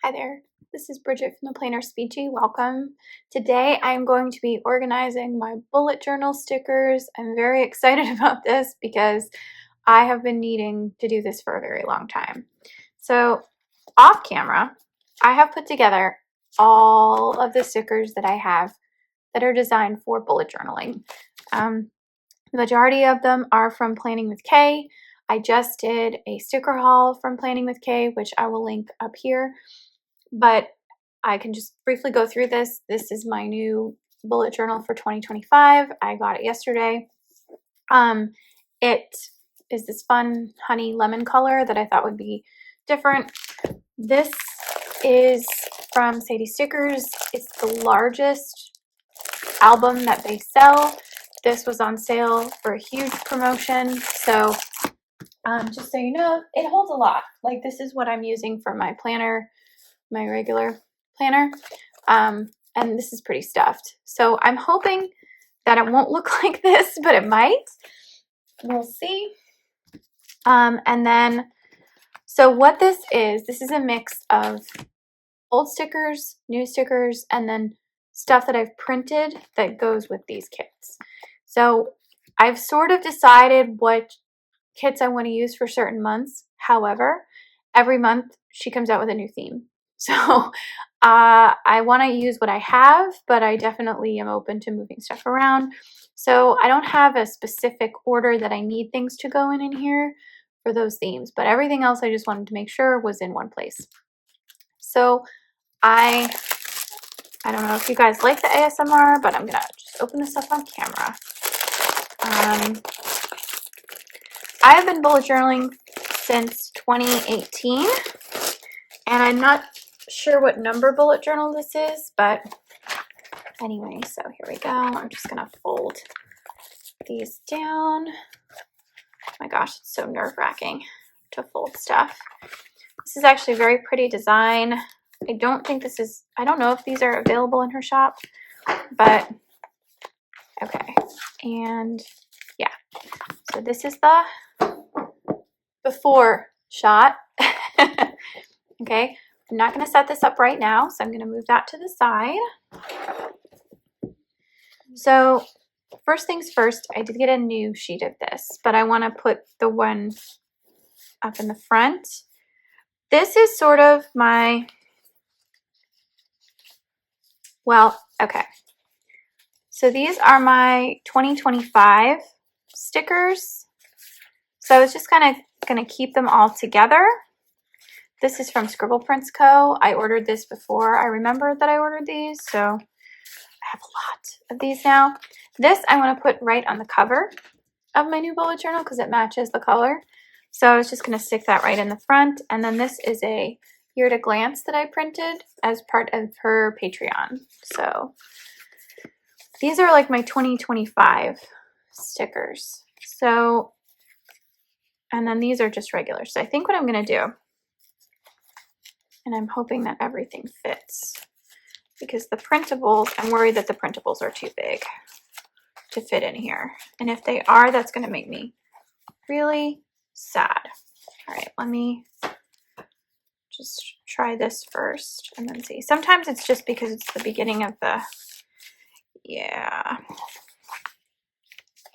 Hi there, this is Bridget from the PlannerSpeechie. Welcome. Today I'm going to be organizing my bullet journal stickers. I'm very excited about this because I have been needing to do this for a very long time. So off camera, I have put together all of the stickers that I have that are designed for bullet journaling. The majority of them are from Planning with Kay. I just did a sticker haul from Planning with Kay, which I will link up here. But I can just briefly go through this. This is my new bullet journal for 2025. I got it yesterday. It is this fun honey lemon color that I thought would be different. This is from Sadies Stickers. It's the largest album that they sell. This was on sale for a huge promotion. So just so you know, it holds a lot. Like, this is what I'm using for my planner, my regular planner, and this is pretty stuffed. So I'm hoping that it won't look like this, but it might. We'll see. And then, so what this is a mix of old stickers, new stickers, and then stuff that I've printed that goes with these kits. So I've sort of decided what kits I want to use for certain months. However, every month she comes out with a new theme. So I want to use what I have, but I definitely am open to moving stuff around. So I don't have a specific order that I need things to go in here for those themes, but everything else I just wanted to make sure was in one place. So I don't know if you guys like the ASMR, but I'm gonna just open this up on camera. I have been bullet journaling since 2018, and I'm not sure what number bullet journal this is, but anyway, so here we go. I'm just gonna fold these down. Oh my gosh, it's so nerve-wracking to fold stuff. This is actually a very pretty design. I don't know if these are available in her shop, but okay. And yeah, so this is the before shot. Okay, I'm not going to set this up right now, so I'm going to move that to the side. So first things first, I did get a new sheet of this, but I want to put the one up in the front. This is sort of my, well, okay. So these are my 2025 stickers. So I was just kind of going to keep them all together. This is from Scribble Prints Co. I ordered this before I remembered that I ordered these, so I have a lot of these now. This I want to put right on the cover of my new bullet journal because it matches the color. So I was just going to stick that right in the front. And then this is a Year to Glance that I printed as part of her Patreon. So these are like my 2025 stickers. So, and then these are just regular. So I think what I'm going to do, and I'm hoping that everything fits, because the printables, I'm worried that the printables are too big to fit in here. And if they are, that's going to make me really sad. All right, let me just try this first and then see. Sometimes it's just because it's the beginning of the, yeah.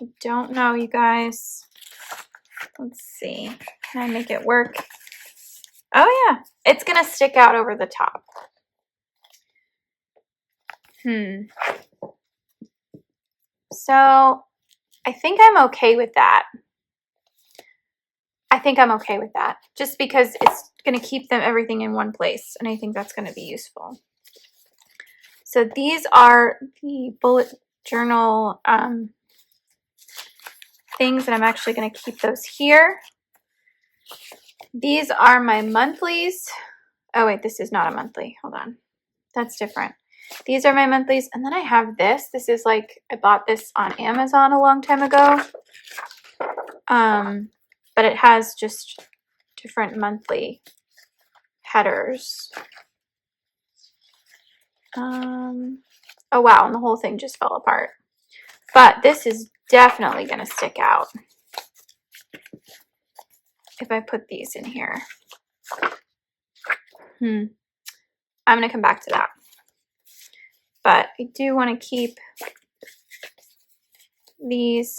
I don't know, you guys. Let's see. Can I make it work? Oh yeah, it's gonna stick out over the top. So I think I'm okay with that. Just because it's gonna keep everything in one place, and I think that's gonna be useful. So these are the bullet journal things, and I'm actually gonna keep those here. These are my monthlies. Oh wait, this is not a monthly. Hold on. That's different. These are my monthlies. And then I have this. This is like, I bought this on Amazon a long time ago. But it has just different monthly headers. Oh wow, and the whole thing just fell apart. But this is definitely going to stick out if I put these in here. I'm going to come back to that. But I do want to keep these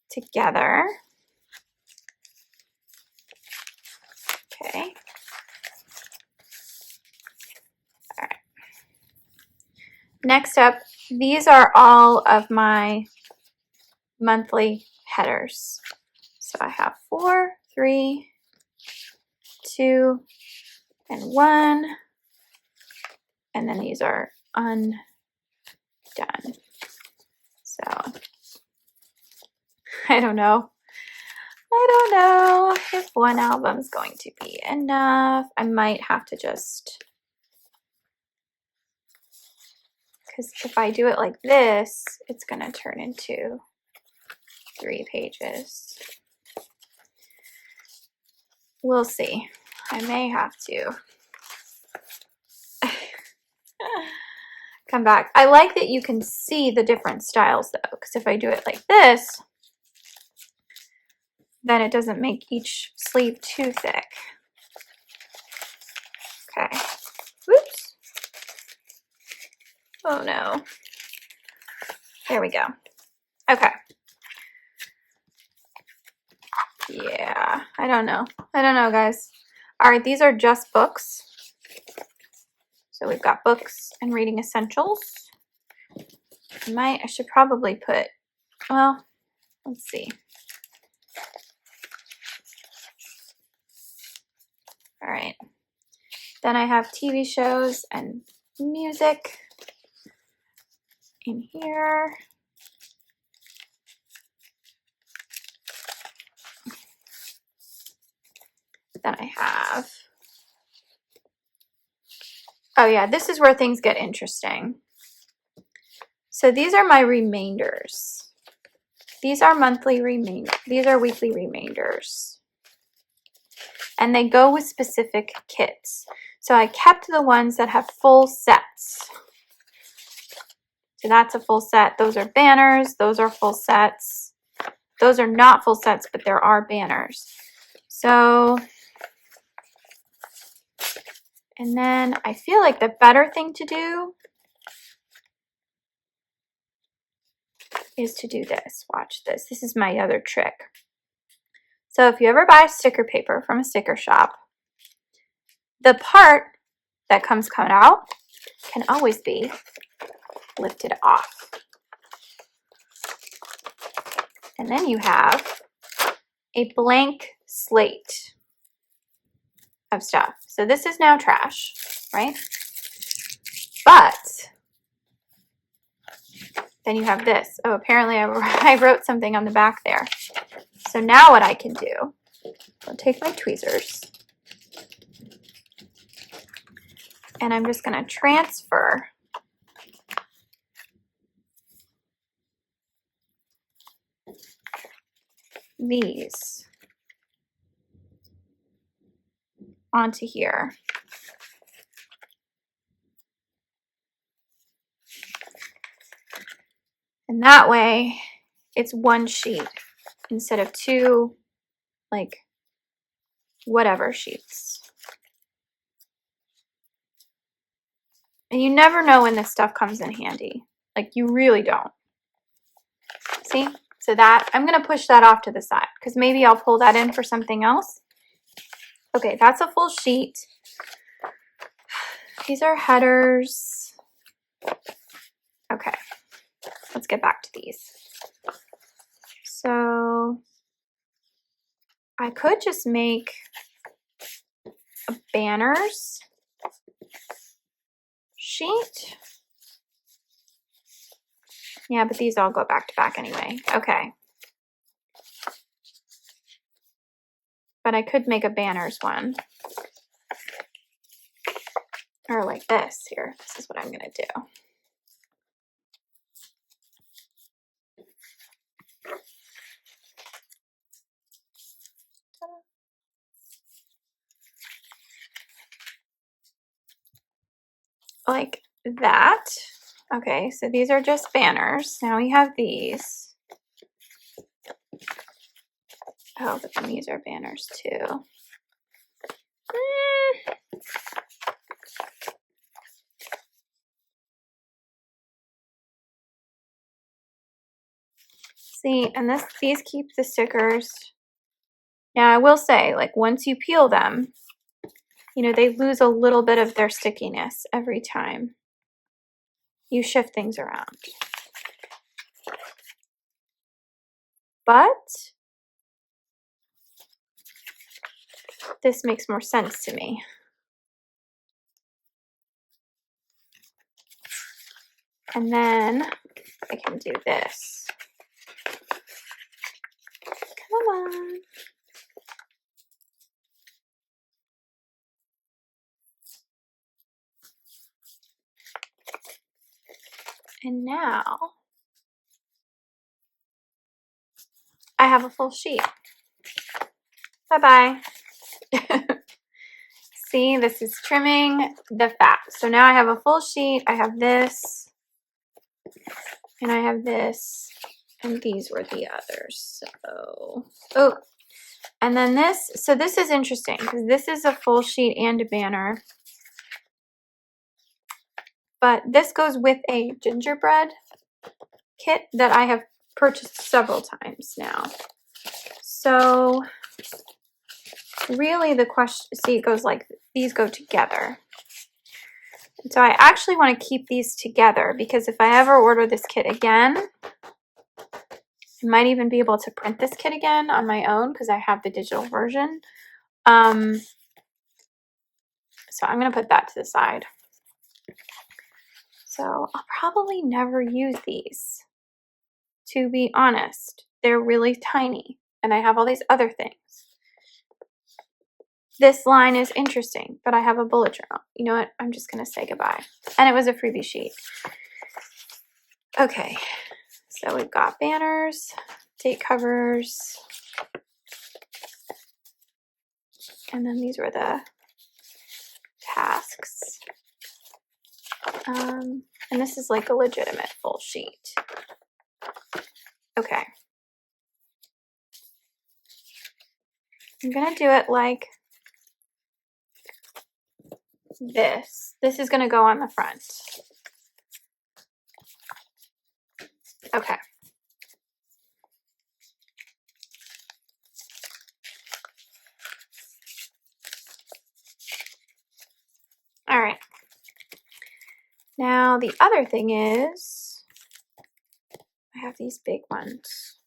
together. Okay. All right. Next up, these are all of my monthly headers. So I have 4, 3, 2, and 1. And then these are undone. So I don't know. I don't know if one album is going to be enough. I might have to just, because if I do it like this, it's going to turn into 3 pages. We'll see. I may have to come back. I like that you can see the different styles though, because if I do it like this, then it doesn't make each sleeve too thick. Okay. Whoops. Oh no. There we go. Okay. Yeah, I don't know. I don't know, guys. All right, these are just books. So we've got books and reading essentials. I should probably put, well, let's see. All right. Then I have TV shows and music in here. Then I have, oh yeah, this is where things get interesting. So these are my remainders. These are monthly remainders. These are weekly remainders. And they go with specific kits. So I kept the ones that have full sets. So that's a full set. Those are banners. Those are full sets. Those are not full sets, but there are banners. So, and then I feel like the better thing to do is to do this. Watch this. This is my other trick. So if you ever buy sticker paper from a sticker shop, the part that comes cut out can always be lifted off. And then you have a blank slate of stuff. So this is now trash, right? But then you have this. Oh, apparently I wrote something on the back there. So now what I can do, I'll take my tweezers and I'm just going to transfer these onto here. And that way it's one sheet instead of 2, like, whatever sheets. And you never know when this stuff comes in handy. Like, you really don't. See? So that, I'm going to push that off to the side because maybe I'll pull that in for something else. Okay, that's a full sheet. These are headers. Okay, let's get back to these. So I could just make a banners sheet. Yeah, but these all go back to back anyway. Okay. But I could make a banners one. Or like this here. This is what I'm going to do. Like that. Okay, so these are just banners. Now we have these. Oh, but then these are banners too. See, and these keep the stickers. Now I will say, like, once you peel them, you know, they lose a little bit of their stickiness every time you shift things around. But this makes more sense to me. And then I can do this. Come on. And now I have a full sheet. Bye-bye. See, this is trimming the fat. So now I have a full sheet. I have this, and I have this, and these were the others. So, oh, and then this. So this is interesting because this is a full sheet and a banner. But this goes with a gingerbread kit that I have purchased several times now. So really the question, see, it goes like, these go together. And so I actually want to keep these together because if I ever order this kit again, I might even be able to print this kit again on my own because I have the digital version. So I'm going to put that to the side. So I'll probably never use these, to be honest. They're really tiny and I have all these other things. This line is interesting, but I have a bullet journal. You know what? I'm just going to say goodbye. And it was a freebie sheet. Okay, so we've got banners, date covers, and then these were the tasks. And this is like a legitimate full sheet. Okay. I'm going to do it like this. This is going to go on the front. Okay. All right. Now the other thing is, I have these big ones.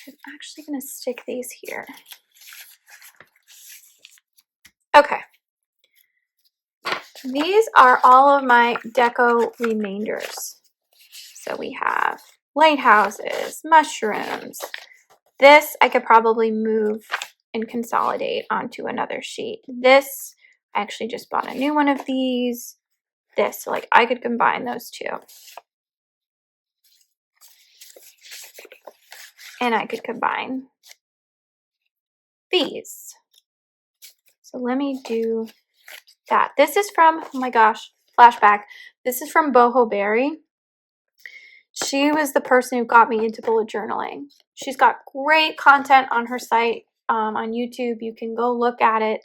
I'm actually going to stick these here. Okay. These are all of my deco remainders. So we have lighthouses, mushrooms. This I could probably move and consolidate onto another sheet. This, I actually just bought a new one of these. This, so like I could combine those two. And I could combine these. So let me do that. This is from, oh my gosh, flashback. This is from Boho Berry. She was the person who got me into bullet journaling. She's got great content on her site, on YouTube. You can go look at it.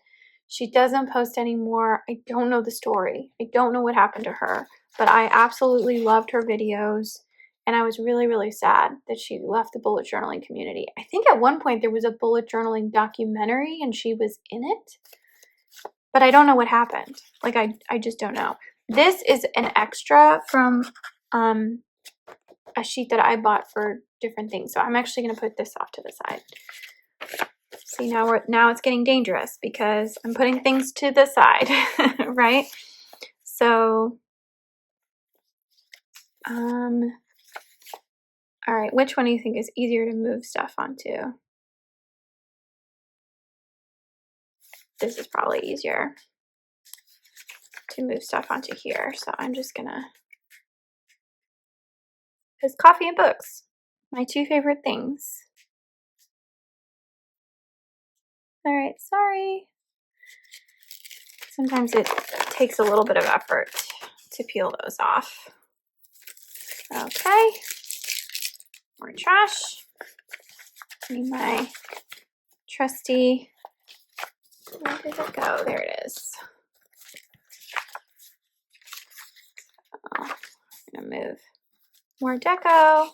She doesn't post anymore. I don't know the story. I don't know what happened to her, but I absolutely loved her videos. And I was really, really sad that she left the bullet journaling community. I think at one point there was a bullet journaling documentary and she was in it, but I don't know what happened. Like, I just don't know. This is an extra from a sheet that I bought for different things. So I'm actually going to put this off to the side. See, now it's getting dangerous because I'm putting things to the side, right? So, all right, which one do you think is easier to move stuff onto? This is probably easier to move stuff onto here. So I'm just gonna, because coffee and books, my two favorite things. All right, sorry. Sometimes it takes a little bit of effort to peel those off. Okay, more trash. Need my trusty, where did it go? There it is. Oh, I'm gonna move more deco.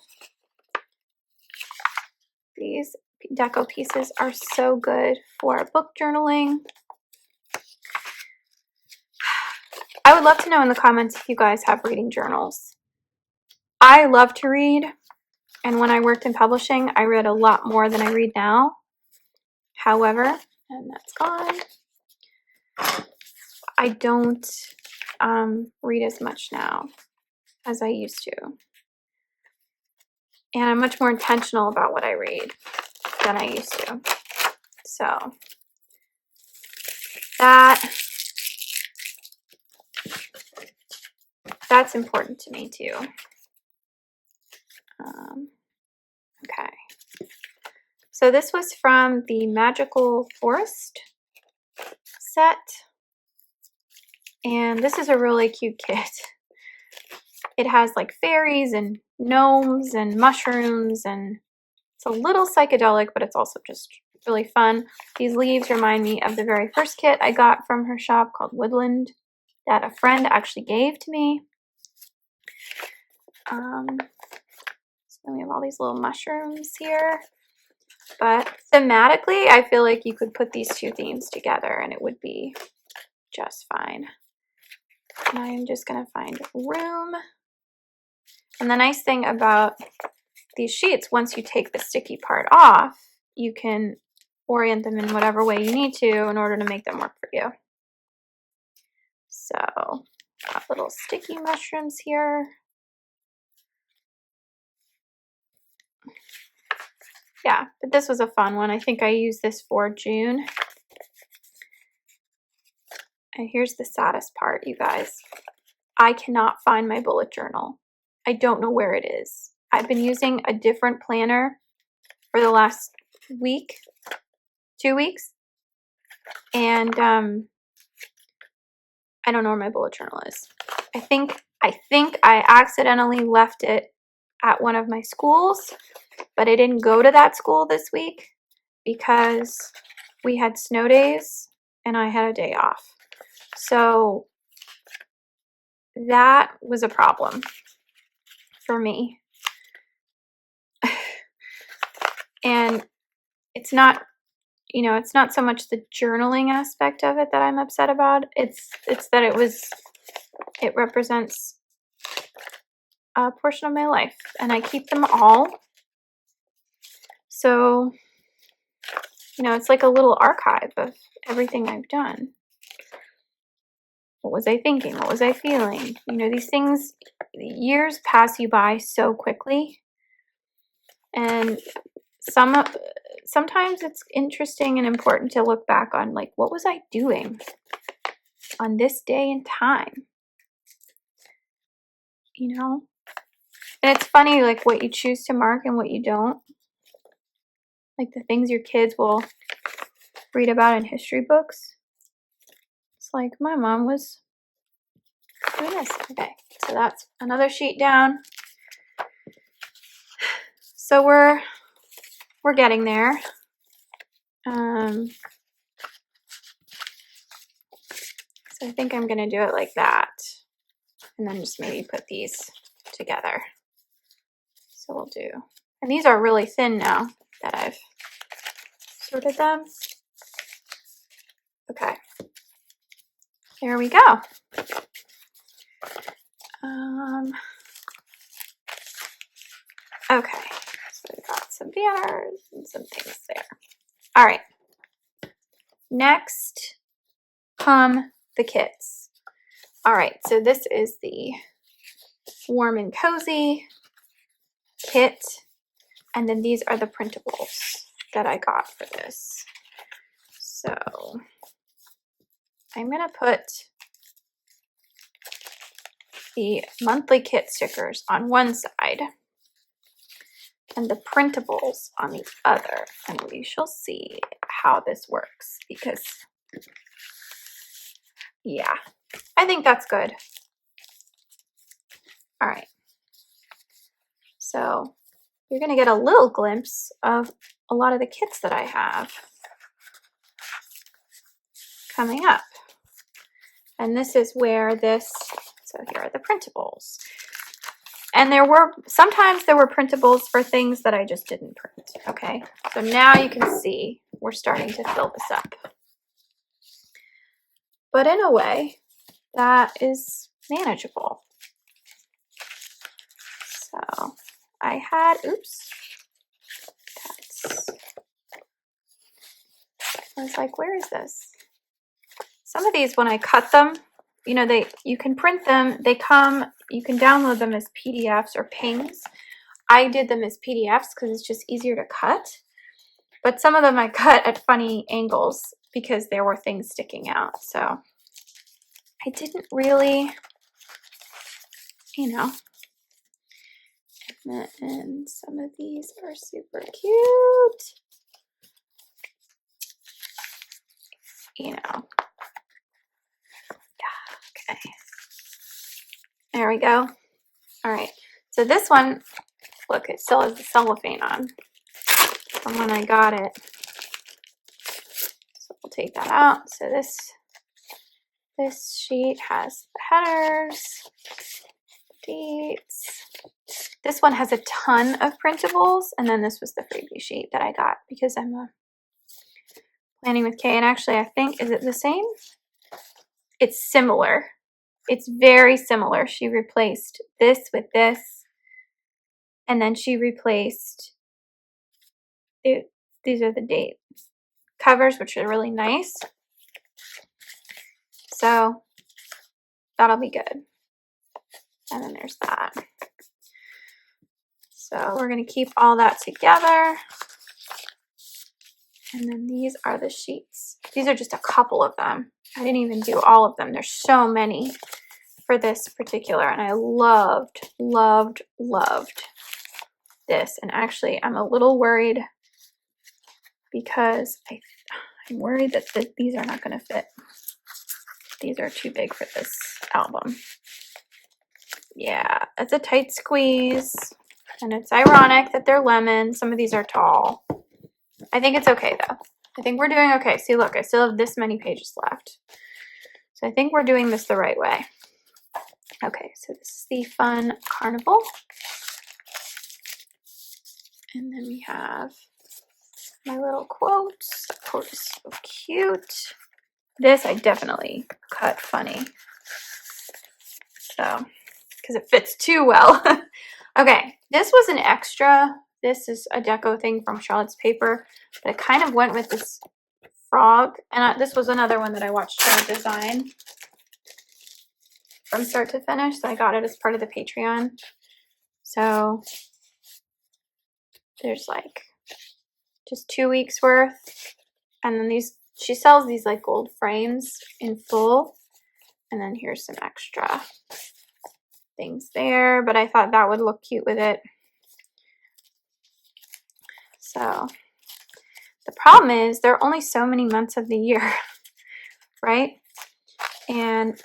deco pieces are so good for book journaling. I would love to know in the comments if you guys have reading journals. I love to read, and when I worked in publishing, I read a lot more than I read now. However, and that's gone, I don't read as much now as I used to. And I'm much more intentional about what I read than I used to. So that's important to me too. Okay. So this was from the Magical Forest set. And this is a really cute kit. It has like fairies and gnomes and mushrooms, and it's a little psychedelic, but it's also just really fun. These leaves remind me of the very first kit I got from her shop called Woodland that a friend actually gave to me. So then we have all these little mushrooms here. But thematically, I feel like you could put these two themes together and it would be just fine. And I'm just going to find room. And the nice thing about these sheets, once you take the sticky part off, you can orient them in whatever way you need to in order to make them work for you. So, got little sticky mushrooms here. Yeah, but this was a fun one. I think I used this for June. And here's the saddest part, you guys. I cannot find my bullet journal. I don't know where it is. I've been using a different planner for the last week, 2 weeks, and I don't know where my bullet journal is. I think I accidentally left it at one of my schools, but I didn't go to that school this week because we had snow days and I had a day off. So that was a problem for me. And it's not, it's not so much the journaling aspect of it that I'm upset about. It's that it represents a portion of my life, and I keep them all. So, it's like a little archive of everything I've done. What was I thinking? What was I feeling? These things, years pass you by so quickly. And sometimes it's interesting and important to look back on, like, what was I doing on this day and time? And it's funny, like, what you choose to mark and what you don't. Like the things your kids will read about in history books. It's like, my mom was doing this. Okay, so that's another sheet down. So we're getting there. So I think I'm gonna do it like that, and then just maybe put these together. So we'll do, and these are really thin now that I've sorted them. Okay, there we go. Okay, so we've got some banners and some things there. All right, next come the kits. All right, so this is the Warm and Cozy kit, and then these are the printables that I got for this. So I'm gonna put the monthly kit stickers on one side and the printables on the other, and we shall see how this works, because yeah, I think that's good. All right, so you're gonna get a little glimpse of a lot of the kits that I have coming up. And this is where so here are the printables. And sometimes there were printables for things that I just didn't print. Okay, so now you can see we're starting to fill this up. But in a way that is manageable. So I had, oops, I was like, where is this? Some of these, when I cut them, you know, you can print them, they come, you can download them as PDFs or PNGs. I did them as PDFs because it's just easier to cut. But some of them I cut at funny angles because there were things sticking out. So I didn't really, you know. And some of these are super cute. You know. Okay. There we go. All right. So this one, look, it still has the cellophane on from when I got it. So we'll take that out. So this sheet has the headers, dates. This one has a ton of printables, and then this was the freebie sheet that I got because I'm planning with Kay. And actually, I think, is it the same? It's similar. It's very similar. She replaced this with this, and then she replaced these are the date covers, which are really nice. So that'll be good. And then there's that. So we're going to keep all that together. And then these are the sheets. These are just a couple of them. I didn't even do all of them. There's so many for this particular. And I loved, loved, loved this. And actually, I'm a little worried because I'm worried that these are not going to fit. These are too big for this album. Yeah, it's a tight squeeze. And it's ironic that they're lemon. Some of these are tall. I think it's okay, though. I think we're doing okay. See, look, I still have this many pages left. So I think we're doing this the right way. Okay, so this is the fun carnival. And then we have my little quotes. That quote is so cute. This I definitely cut funny. So, because it fits too well. Okay, this was an extra. This is a deco thing from Charlotte's Paper, but it kind of went with this frog. And this was another one that I watched her design from start to finish. So I got it as part of the Patreon. So there's like just 2 weeks worth. And then she sells these like gold frames in full. And then here's some extra things there, but I thought that would look cute with it. So the problem is there are only so many months of the year, right? And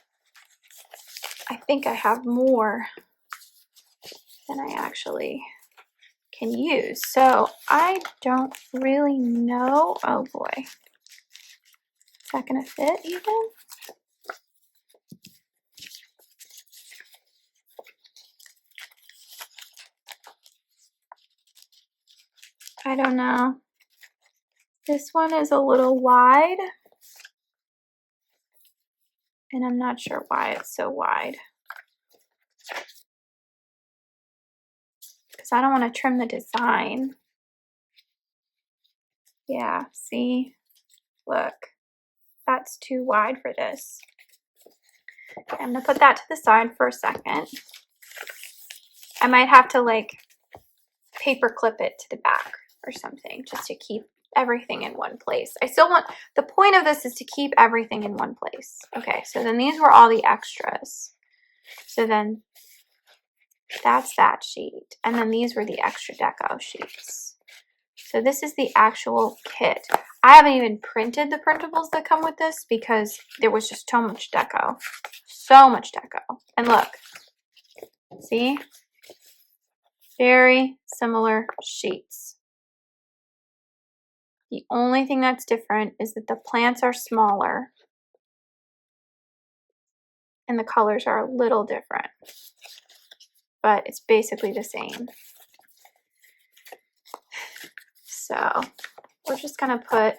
I think I have more than I actually can use. So I don't really know. Oh boy. Is that gonna fit even? I don't know. This one is a little wide. And I'm not sure why it's so wide. Because I don't want to trim the design. Yeah, see? Look. That's too wide for this. Okay, I'm going to put that to the side for a second. I might have to like paper clip it to the back or something just to keep everything in one place. I still want, the point of this is to keep everything in one place. Okay, so then these were all the extras. So then that's that sheet. And then these were the extra deco sheets. So this is the actual kit. I haven't even printed the printables that come with this because there was just so much deco. So much deco. And look, see? Very similar sheets. The only thing that's different is that the plants are smaller and the colors are a little different. but it's basically the same. So we're just gonna put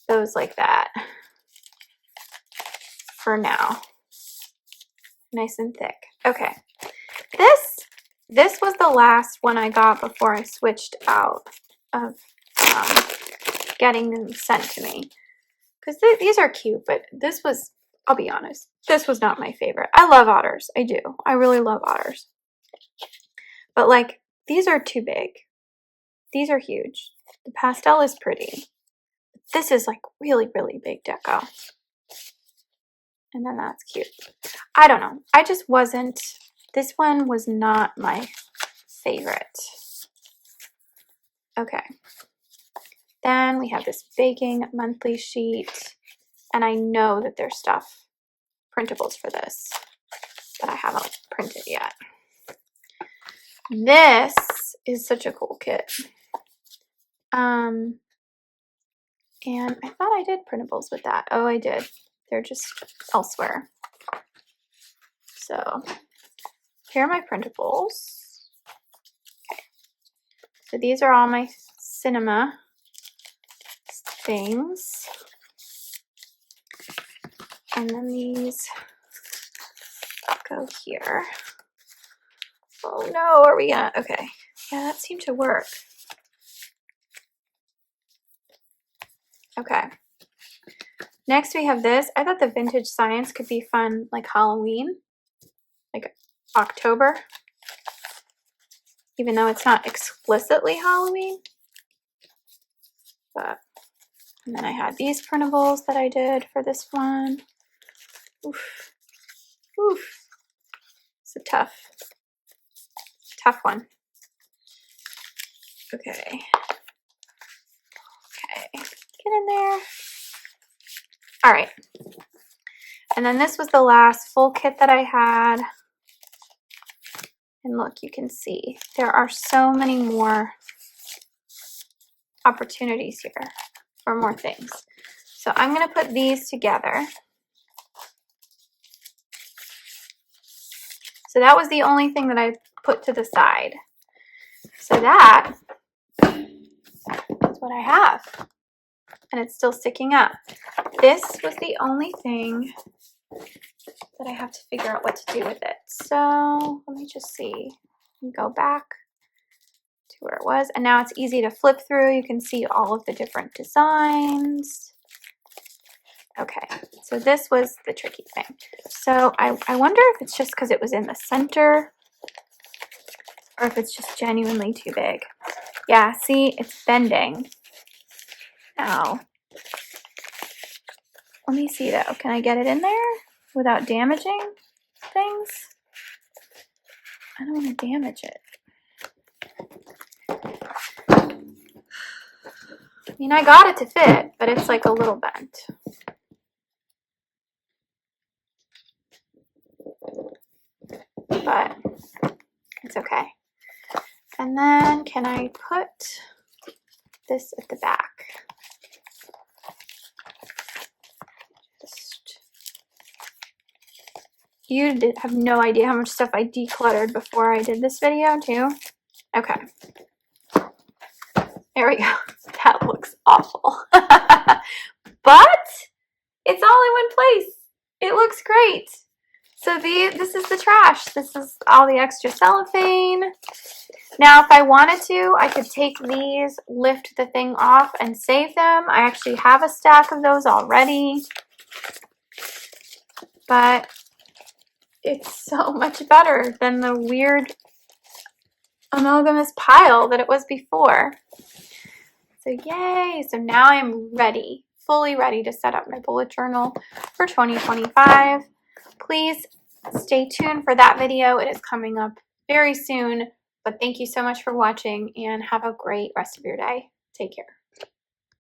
those like that for now. Nice and thick. Okay. This was the last one I got before I switched out of getting them sent to me. Because these are cute, but this was, I'll be honest, this was not my favorite. I love otters. I do. I really love otters. But like, these are too big. These are huge. The pastel is pretty. This is like really, really big deco. And then that's cute. I don't know. I just wasn't, this one was not my favorite. Okay. Then we have this baking monthly sheet. And I know that there's stuff, printables for this, but I haven't printed yet. This is such a cool kit. And I thought I did printables with that. Oh, I did. They're just elsewhere. So here are my printables. Okay. So these are all my cinema things. And then these go here. Oh no, are we gonna, okay. Yeah, that seemed to work. Okay. Next we have this. I thought the vintage science could be fun, like Halloween, like October, even though it's not explicitly Halloween. But, and then I had these printables that I did for this one. Oof. Oof. It's a tough one. Okay. Okay. Get in there. All right. And then this was the last full kit that I had. And look, you can see there are so many more opportunities here for more things. So I'm going to put these together. So that was the only thing that I put to the side. So that is what I have. And it's still sticking up. This was the only thing that I have to figure out what to do with it. So let me just see. Go back to where it was. And now it's easy to flip through. You can see all of the different designs. Okay, so this was the tricky thing. So I wonder if it's just because it was in the center or if it's just genuinely too big. Yeah, see, it's bending. Now, let me see though. Can I get it in there without damaging things? I don't want to damage it. I mean, I got it to fit, but it's like a little bent. But it's okay. And then can I put this at the back? You have no idea how much stuff I decluttered before I did this video too. Okay. There we go. That looks awful. But it's all in one place. It looks great. So this is the trash. This is all the extra cellophane. Now, if I wanted to, I could take these, lift the thing off, and save them. I actually have a stack of those already. But it's so much better than the weird amalgamous pile that it was before. So yay! So now I'm ready, fully ready to set up my bullet journal for 2025. Please stay tuned for that video. It is coming up very soon. But thank you so much for watching and have a great rest of your day. Take care.